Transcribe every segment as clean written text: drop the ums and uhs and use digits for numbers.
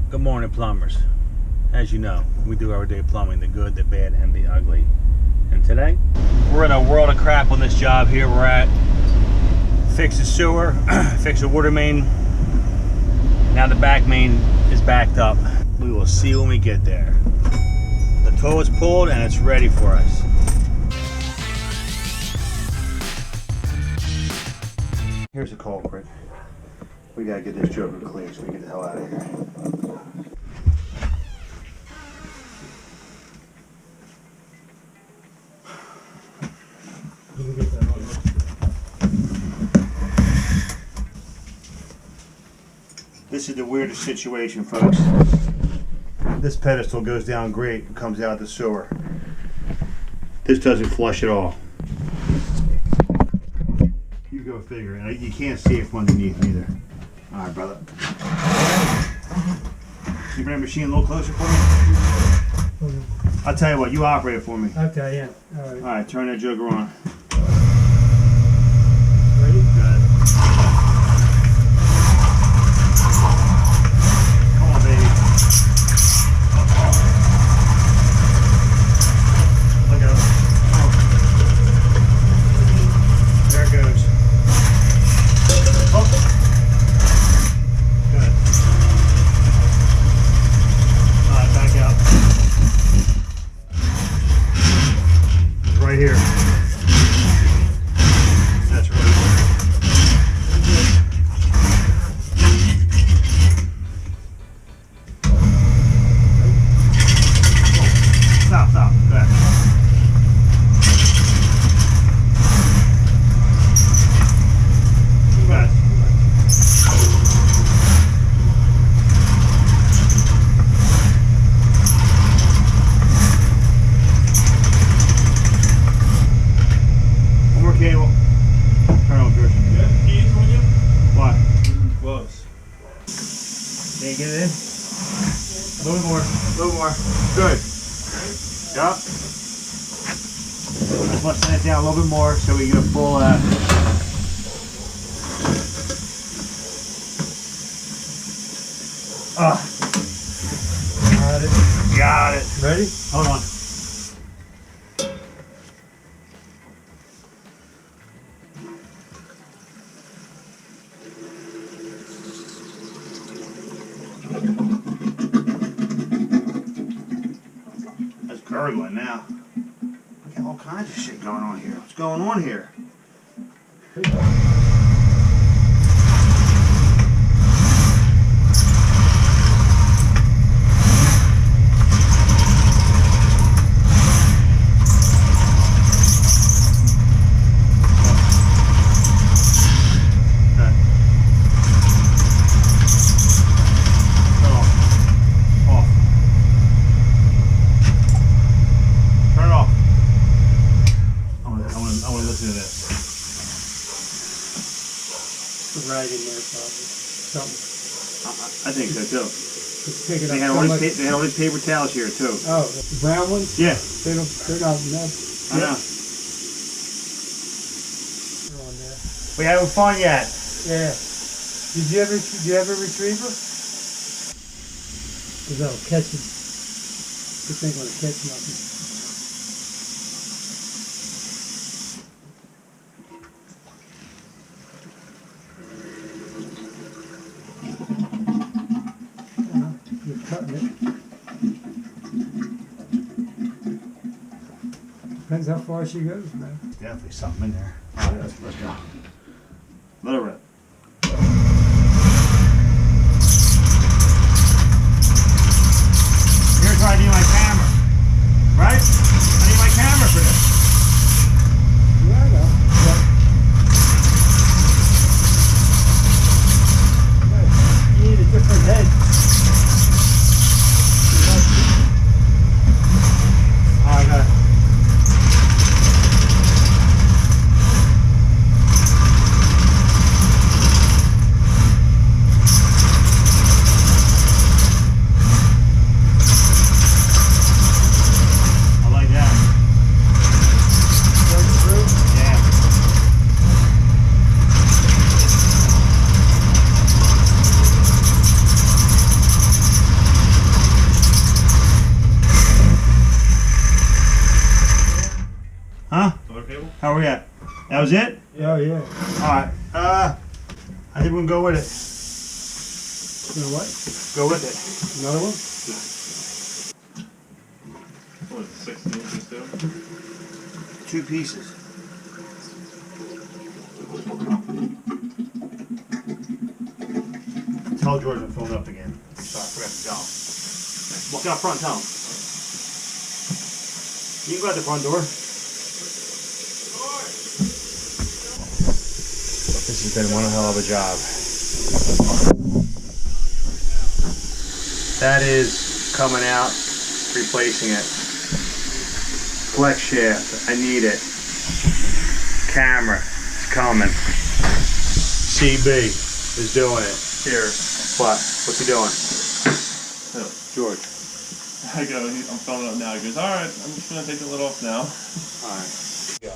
Good morning, plumbers. As you know, we do everyday plumbing, the good, the bad, and the ugly. And today, we're in a world of crap on this job here. We're at fix the sewer, fix the water main. Now the back main is backed up. We will see when we get there. The toilet's pulled and it's ready for us. Here's the culprit. We gotta get this joker clear so we get the hell out of here. This is the weirdest situation, folks. This pedestal goes down great and comes out the sewer. This doesn't flush at all. You go figure. And you can't see it from underneath either. All right, brother. You bring the machine a little closer for me? Okay. I'll tell you what, you operate it for me. Okay, yeah. All right. All right, turn that joker on. Ready? Good. Come on, baby. Look at it. There it goes. Oh. Good. All right, back out. It's right here. That's right. Stop, stop. Back. Back. One more cable. Turn on, Christian. You have keys on you? Why? Close. Can you get it in? A little more. A little more. Good. Yup. Just want to send it down a little bit more so we get a full Got it. got it. Ready? Hold on. That's gurgling now. We got all kinds of shit going on here. What's going on here? Right in there, probably. Something. I think so too. Just pick it They up. had all these paper towels here too. Oh, the brown ones? Yeah, They're not enough. I know. They're on there. We having fun yet? Yeah. Did you have a retriever? Because that'll catch it. This ain't gonna catch nothing. You're cutting it. Depends how far she goes, man. Definitely something in there. All right, let's go. Let it rip. Here's where I need my camera. Right? I need my camera for this. Yeah, I know. Yeah. You need a different head. Oh, I got it. How are we at? That was it? Yeah, yeah. Alright. I think we're gonna go with it. You know what? Go with it. Another one? What was it, 16 inches too? 2 pieces. Tell George I'm filling up again. Sorry, I forgot to tell him. Walk out front, tell him. You can go out the front door. This has been one hell of a job. That is coming out, replacing it. Flex shaft, I need it. Camera, it's coming. CB is doing it. Here. What? What's he doing? Oh. George. I go, I'm filling up now. He goes, alright, I'm just gonna take the lid off now. Alright. Go.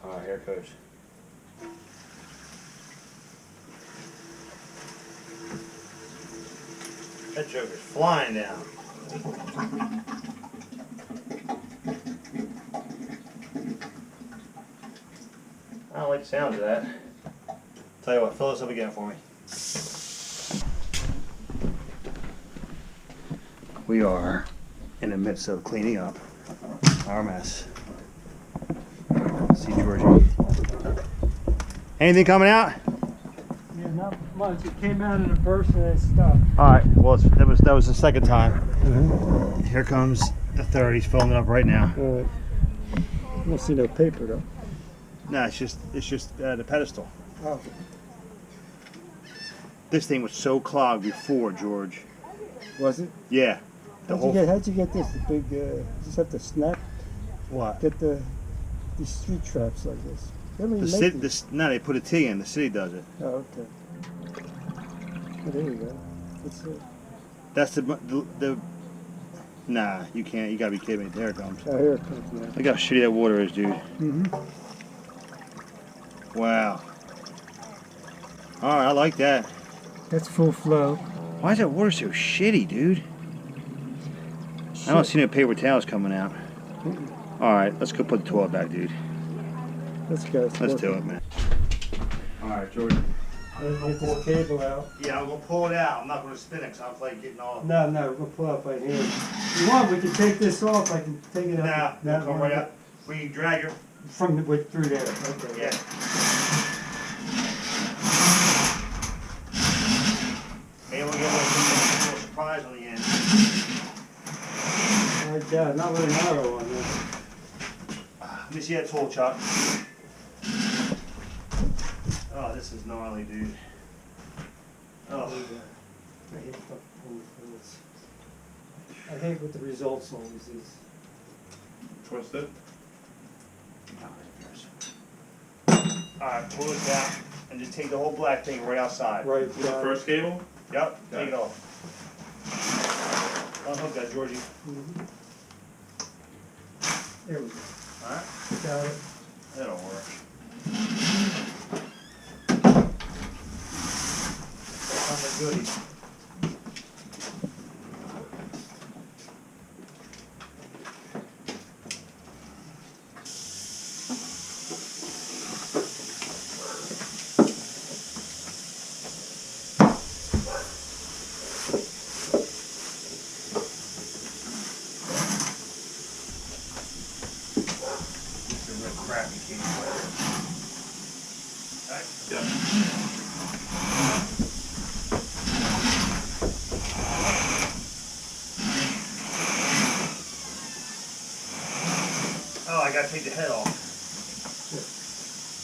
Alright, here it goes. That joker's flying down. I don't like the sound of that. Tell you what, fill this up again for me. We are in the midst of cleaning up our mess. See Georgie. Anything coming out? Yeah, not much. It came out in a burst and it stopped. Alright, well that was the second time. Here comes the third. He's filling it up right now. I don't see no paper though. No, it's just the pedestal. Oh. This thing was so clogged before, George. Was it? Yeah. How'd you get this? The big, just have to snap? What? Get these street traps like this. No, they put a T in. The city does it. Oh, okay. Oh, there you go. That's it. That's the Nah, you can't. You gotta be kidding me. There it comes. Oh, here it comes now. Look how shitty that water is, dude. Mm-hmm. Wow. Alright, I like that. That's full flow. Why is that water so shitty, dude? I don't see no paper towels coming out. Alright, let's go put the toilet back, dude. Let's go. Let's do it, man. Alright, Jordan. Let's get this cable out. Yeah, I'm going to pull it out. I'm not going to spin it because I'm like getting all... No, we're going to pull out by hand. If you want, we can take this off. I can take it out. No, come right out. We can drag her. From through there. Okay. Yeah. Maybe we'll get a little surprise on the end. Yeah, not really narrow on this. Let me see that tool, Chuck. Oh, this is gnarly, dude. Oh. I hate what the results always is. Twist it. Alright, pull this out and just take the whole black thing right outside. Right. The first cable? Yep, Okay. take it off. Unhook that, Georgie. Mm-hmm. There we go. Alright, Got it. that'll work. I'm a goodie. Oh, I gotta take the head off.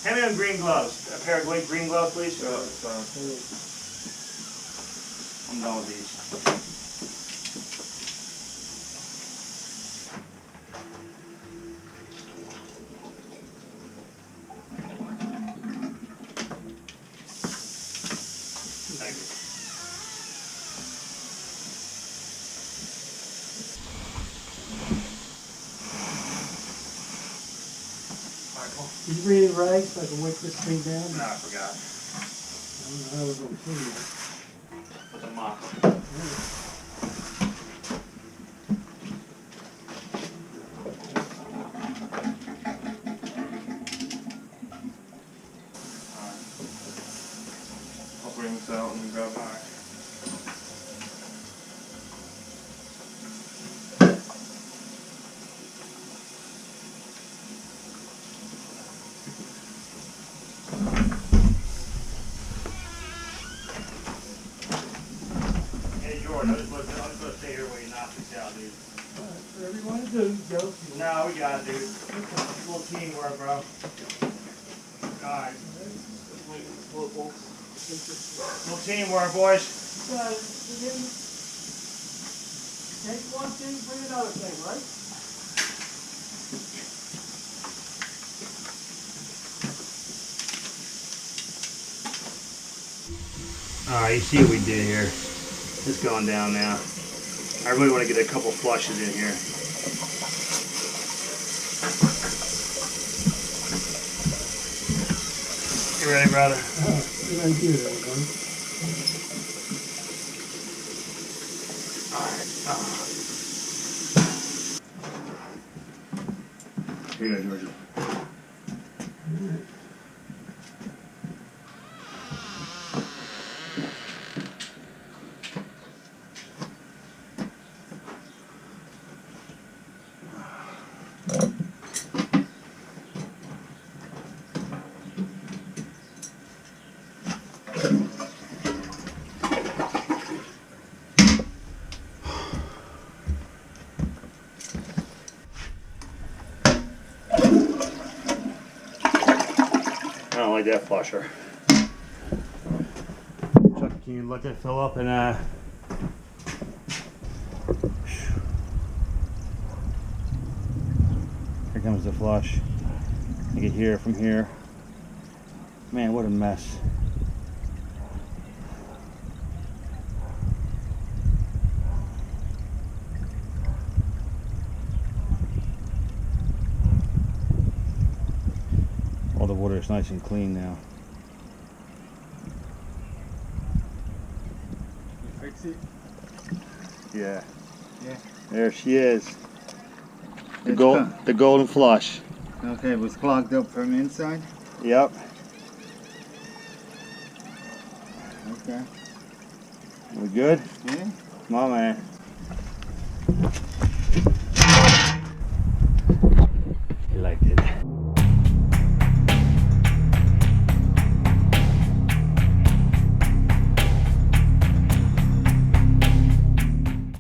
Hand me them green gloves. A pair of green gloves, please. I'm done with these. Thank you. Did you bring any rags so I can wipe this thing down? No, I forgot. I don't know how we're going to clean it. With a mop. bring this out and grab it. Hey George, I just gonna stay here while you knock this out, dude. Whatever you want to do, Joe. No, we got it, dude. A little teamwork, bro. Alright. Little teamwork, boys. Take one thing, bring another thing, right? Alright, you see what we did here. It's going down now. I really want to get a couple flushes in here. You ready, brother? Good idea, everybody. Here you go, Georgia. I don't like that flusher. Chuck, can you let that fill up and here comes the flush. You can hear it from here. Man, what a mess. All the water is nice and clean now. You fix it? Yeah. Yeah. There she is. The It's the golden flush. Okay, it was clogged up from inside? Yep. Okay. We good? Yeah? Come on, man.